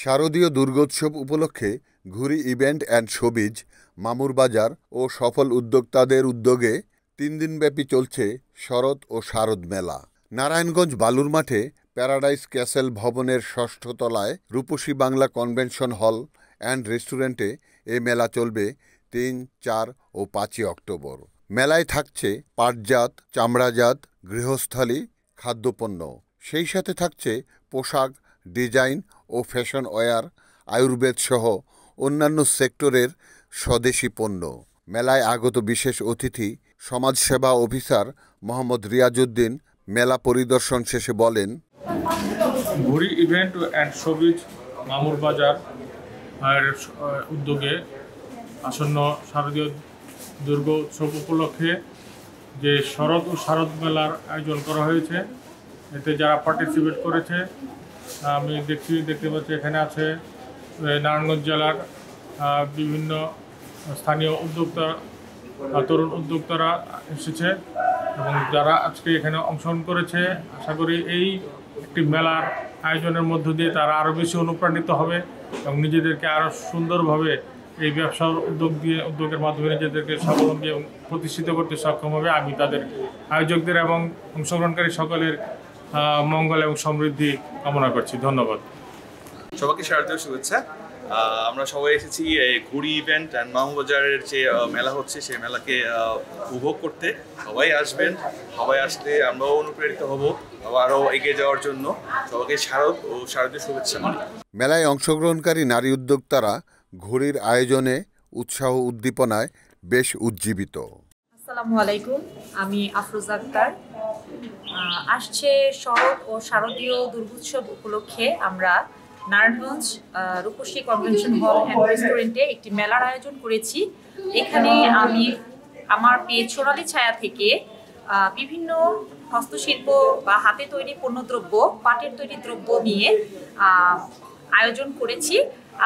শারদীয় দুর্গোৎসব উপলক্ষে ঘুরি ইভেন্ট অ্যান্ড শোবিজ মামুর বাজার ও সফল উদ্যোক্তাদের উদ্যোগে ৩ দিনব্যাপী চলছে শরৎ ও শারদ মেলা। নারায়ণগঞ্জ বালুর মাঠে প্যারাডাইস ক্যাসেল ভবনের ৬ষ্ঠ তলায় রূপসী বাংলা কনভেনশন হল অ্যান্ড রেস্টুরেন্টে এ মেলা চলবে ৩, ৪ ও ৫ই অক্টোবর। মেলায় থাকছে পাটজাত, চামড়াজাত, গৃহস্থালী, খাদ্যপণ্য। সেই সাথে থাকছে পোশাক, ডিজাইন ও ফ্যাশন ওয়্যার, আয়ুর্বেদ সহ অন্যান্য সেক্টরের স্বদেশি পণ্য। মেলায় আগত বিশেষ অতিথি সমাজসেবা অফিসার মোহাম্মদ রিয়াজউদ্দিন মেলা পরিদর্শন শেষে বলেন, ঘুরি ইভেন্ট অ্যান্ড শোবিজ মামুর বাজার উদ্যোগে আসন্ন শারদীয় দুর্গোৎসব উপলক্ষে যে শরৎ ও শারদ মেলার আয়োজন করা হয়েছে, এতে যারা পার্টিসিপেট করেছে আমি দেখতে পাচ্ছি এখানে আছে নারায়ণগঞ্জ জেলার বিভিন্ন স্থানীয় উদ্যোক্তা, তরুণ উদ্যোক্তারা এসেছে এবং যারা আজকে এখানে অংশগ্রহণ করেছে। আশা করি এই একটি মেলার আয়োজনের মধ্য দিয়ে তারা আরও বেশি অনুপ্রাণিত হবে এবং নিজেদেরকে আরও সুন্দরভাবে এই ব্যবসার উদ্যোগের মাধ্যমে নিজেদেরকে স্বাবলম্বী এবং প্রতিষ্ঠিত করতে সক্ষম হবে। আমি তাদের আয়োজকদের এবং অংশগ্রহণকারী সকলের মঙ্গল এবং সমৃদ্ধি কামনা করছি। ধন্যবাদ। সবাইকে শারদীয় শুভেচ্ছা। আমরা সবাই এসেছি ঘুরি ইভেন্ট অ্যান্ড মামুবাজারের যে মেলা হচ্ছে সেই মেলাকে উপভোগ করতে। সবাই আসবেন, সবাই আসলে আমরাও অনুপ্রেরিত হব আরও এগিয়ে যাওয়ার জন্য। সবাইকে শারদ ও শারদীয় শুভেচ্ছা। মেলায় অংশগ্রহণকারী নারী উদ্যোক্তারা ঘুরির আয়োজনে উৎসাহ উদ্দীপনায় বেশ উজ্জীবিত। আসসালামু আলাইকুম, আমি আফরোজা আক্তার। আসছে শরৎ ও শারদীয় দুর্গোৎসব উপলক্ষে আমরা নারায়ণগঞ্জ রূপসী কনভেনশন হল অ্যান্ড রেস্টুরেন্টে একটি মেলার আয়োজন করেছি। এখানে আমি আমার পেজ সোনালী ছায়া থেকে বিভিন্ন হস্তশিল্প বা হাতে তৈরি পণ্যদ্রব্য, পাটের তৈরি দ্রব্য নিয়ে আয়োজন করেছি।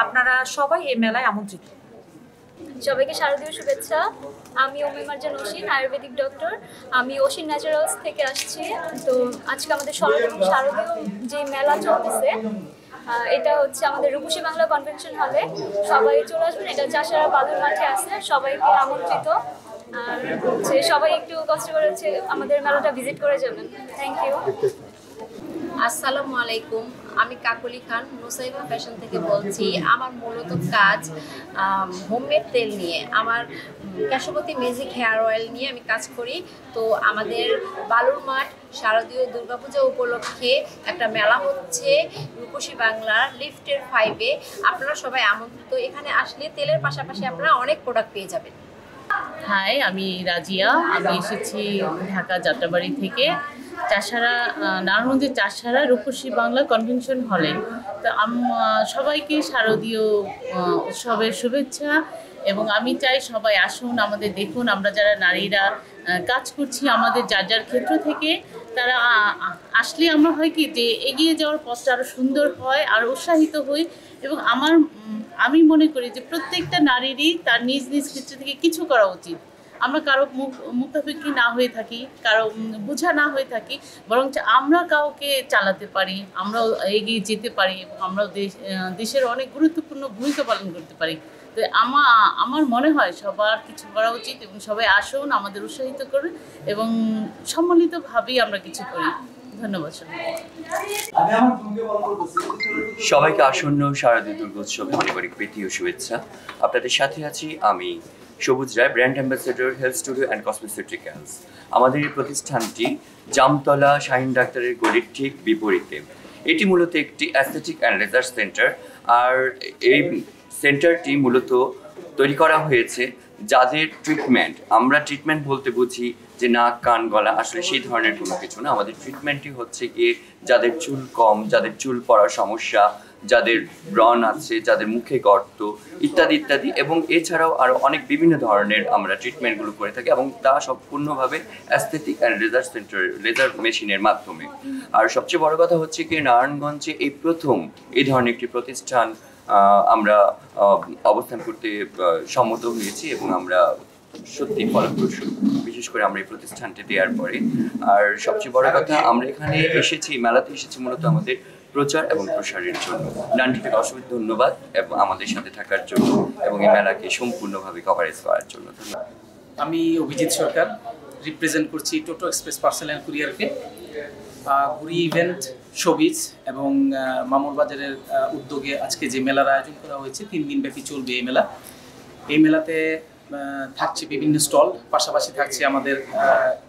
আপনারা সবাই এই মেলায় আমন্ত্রিত। সবাইকে শারদীয় শুভেচ্ছা। আমি মার্জান অসীন, আয়ুর্বেদিক ডক্টর। আমি অসীন ন্যাচারালস থেকে আসছি। তো আজকে আমাদের শরৎ এবং শারদীয় যে মেলা চলতেছে, এটা হচ্ছে আমাদের রূপসী বাংলা কনভেনশন হলে। সবাই চলে আসবেন, এটা চাষারা বালুর মাঠে আছে। সবাইকে আমন্ত্রিত। আর হচ্ছে সবাই একটু কষ্ট করে হচ্ছে আমাদের মেলাটা ভিজিট করে যাবেন। Thank you. আসসালামু আলাইকুম, আমি কাকলি খান নুসাইবা ফ্যাশন থেকে বলছি। আমার মূলত কাজ হোমমেড তেল নিয়ে, আমার ক্যাশবতী ম্যাজিক হেয়ার অয়েল নিয়ে আমি কাজ করি। তো আমাদের বালুর মাঠ শারদীয় দুর্গাপূজা উপলক্ষে একটা মেলা হচ্ছে রূপসী বাংলার লিফটের 5-এ। আপনারা সবাই আমন্ত্রিত। এখানে আসলে তেলের পাশাপাশি আপনারা অনেক প্রোডাক্ট পেয়ে যাবেন। হাই, আমি রাজিয়া। আমি এসেছি ঢাকা যাত্রাবাড়ি থেকে, চাষারা নারায়ণগঞ্জের চাষারা রূপসী বাংলা কনভেনশন হলে। তো সবাইকে শারদীয় উৎসবের শুভেচ্ছা এবং আমি চাই সবাই আসুন, আমাদের দেখুন। আমরা যারা নারীরা কাজ করছি আমাদের যার যার ক্ষেত্র থেকে, তারা আসলে আমরা হয় কি যে এগিয়ে যাওয়ার পথটা আরও সুন্দর হয়, আরও উৎসাহিত হই। এবং আমি মনে করি যে প্রত্যেকটা নারীরই তার নিজ নিজ ক্ষেত্র থেকে কিছু করা উচিত। আমরা কারো মুখাপেক্ষী না হয়ে থাকি, কারো বোঝা না হয়ে থাকি, বরং আমরা কাউকে চালাতে পারি, আমরাও এগিয়ে যেতে পারি এবং আমরাও দেশের অনেক গুরুত্বপূর্ণ ভূমিকা পালন করতে পারি। তো আমার মনে হয় সবার কিছু করা উচিত এবং সবাই আসুন, আমাদের উৎসাহিত করুন এবং সম্মিলিতভাবেই আমরা কিছু করি। ধন্যবাদ। সবাইকে আসন্ন শারদীয় দুর্গোৎসবে অনেক অনেক প্রীতি ও শুভেচ্ছা। আপনাদের সাথে আছি আমি Sabuj Roy, brand ambassador health studio and cosmeticals. আমাদের এই প্রতিষ্ঠানটি জামতলা শাহিন ডাক্তারের গলির ঠিক বিপরীতে। এটি মূলত একটি অ্যাস্থেটিক অ্যান্ড লেজার সেন্টার। আর এই সেন্টারটি মূলত তৈরি করা হয়েছে যাদের ট্রিটমেন্ট, আমরা ট্রিটমেন্ট বলতে বুঝি যে নাক, কান, গলা, আসলে সেই ধরনের কোনো কিছু না। আমাদের ট্রিটমেন্টটি হচ্ছে গিয়ে যাদের চুল কম, যাদের চুল পড়ার সমস্যা, যাদের ব্রণ আছে, যাদের মুখে গর্ত ইত্যাদি ইত্যাদি, এবং এছাড়াও আরও অনেক বিভিন্ন ধরনের আমরা ট্রিটমেন্টগুলো করে থাকি এবং তা সম্পূর্ণভাবে aesthetic and laser centre, laser মেশিনের মাধ্যমে। আর সবচেয়ে বড় কথা হচ্ছে কি নারায়ণগঞ্জে এই প্রথম এই ধরনের একটি প্রতিষ্ঠান আমরা অবস্থান করতে সম্মত হয়েছি এবং আমরা সত্যি ফলপ্রসূ, বিশেষ করে আমরা এই প্রতিষ্ঠানটি দেওয়ার পরে। আর সবচেয়ে বড় কথা, আমরা এখানে এসেছি, মেলাতে এসেছি মূলত আমাদের প্রচার এবং প্রসারের জন্য। নানটিকে অসংখ্য ধন্যবাদ এবং আমাদের সাথে থাকার জন্য এবং এই মেলাকে সম্পূর্ণভাবে কভারেজ করার জন্য। ধন্যবাদ। আমি অভিজিৎ সরকার রিপ্রেজেন্ট করছি টোটো এক্সপ্রেস পার্সেল অ্যান্ড কুরিয়ারকে। ঘুরি ইভেন্ট, শোবিজ এবং মামুর বাজারের উদ্যোগে আজকে যে মেলার আয়োজন করা হয়েছে 3 দিন ব্যাপী চলবে এই মেলা। এই মেলাতে থাকছে বিভিন্ন স্টল, পাশাপাশি থাকছে আমাদের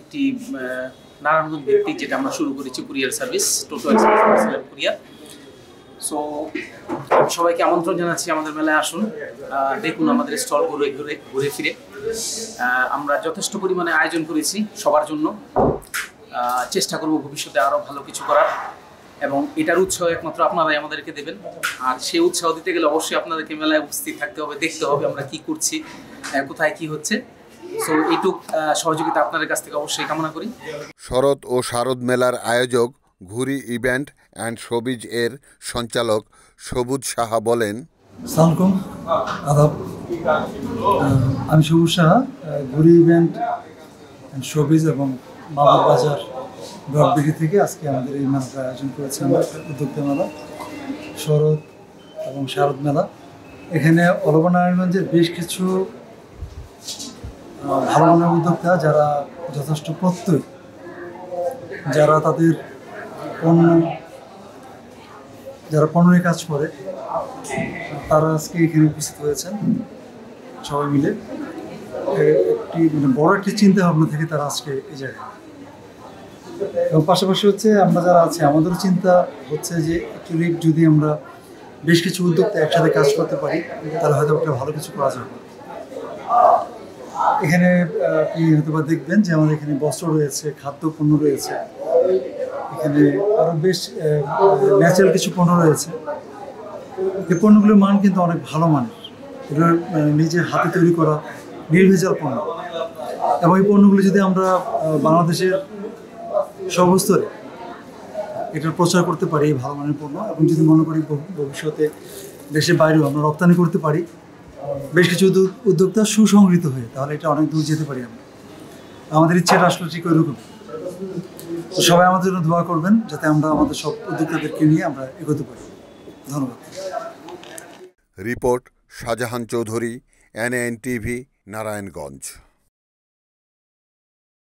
একটি নারায়ণগঞ্জ ভিত্তিক যেটা আমরা শুরু করেছি courier service, toto express parcel and courier. So সবাইকে আমন্ত্রণ জানাচ্ছি আমাদের মেলায় আসুন, দেখুন আমাদের স্টল ঘুরে ফিরে। আমরা যথেষ্ট পরিমাণে আয়োজন করেছি সবার জন্য, চেষ্টা করব ভবিষ্যতে আরও ভালো কিছু করার, এবং এটার উৎসাহ একমাত্র আপনারাই আমাদেরকে দেবেন। আর সেই উৎসাহ দিতে গেলে অবশ্যই আপনাদেরকে মেলায় উপস্থিত থাকতে হবে, দেখতে হবে আমরা কি করছি, কোথায় কি হচ্ছে। সো এইটুক সহযোগিতা আপনাদের কাছ থেকে অবশ্যই কামনা করি। শরৎ ও শারদ মেলার আয়োজক ঘুরি ইভেন্ট অ্যান্ড শোবিজ এর সঞ্চালক সবুজ সাহা বলেন, আসসালামুকুম, আদাব। আমি সবুজ সাহা, ঘুরি ইভেন্ট অ্যান্ড শোবিজ এবং মামুর বাজার ব্রডবিঘি থেকে আজকে আমাদের এই মেলাটা আয়োজন করেছি আমরা, উদ্যোক্তা মেলা, শরৎ এবং শারদ মেলা। এখানে অল ওভার নারায়ণগঞ্জের বেশ কিছু ভালো মানের উদ্যোক্তা যারা যথেষ্ট প্রত্যয়, যারা তাদের পণ্য নিয়ে কাজ করে, তারা আজকে এখানে উপস্থিত হয়েছেন সবাই মিলে। একটি বড় একটি চিন্তা ভাবনা থেকে তারা আজকে এই জায়গায়, এবং পাশাপাশি হচ্ছে আমরা যারা আছি আমাদেরও চিন্তা হচ্ছে যে অ্যাকচুয়ালি যদি আমরা বেশ কিছু উদ্যোক্তা একসাথে কাজ করতে পারি তাহলে হয়তো একটা ভালো কিছু করা যাবে। এখানে আপনি হয়তো বা দেখবেন যে আমাদের এখানে বস্ত্র রয়েছে, খাদ্য পণ্য রয়েছে, এখানে আরও বেশ ন্যাচারাল কিছু পণ্য রয়েছে। এই পণ্যগুলোর মান কিন্তু অনেক ভালো মানের, এগুলোর নিজের হাতে তৈরি করা নির্ভেজাল পণ্য, এবং এই পণ্যগুলো যদি আমরা বাংলাদেশের সর্বস্তরে এটার প্রচার করতে পারি, এই ভালো মানের পণ্য, এবং যদি মনে করি ভবিষ্যতে দেশের বাইরেও আমরা রপ্তানি করতে পারি বেশ কিছু উদ্যোক্তা সুসংগঠিত হয়ে, তাহলে এটা অনেক দূর যেতে পারি আমরা। আমাদের ইচ্ছেটা আসলে ঠিক ওইরকম। তো সবাই আমাদের জন্য দোয়া করবেন যাতে আমরা আমাদের সব উদ্যোক্তাদেরকে নিয়ে আমরা এগোতে পারি। ধন্যবাদ। Report Shahjahan Chowdhury, NAN TV, Narayanganj.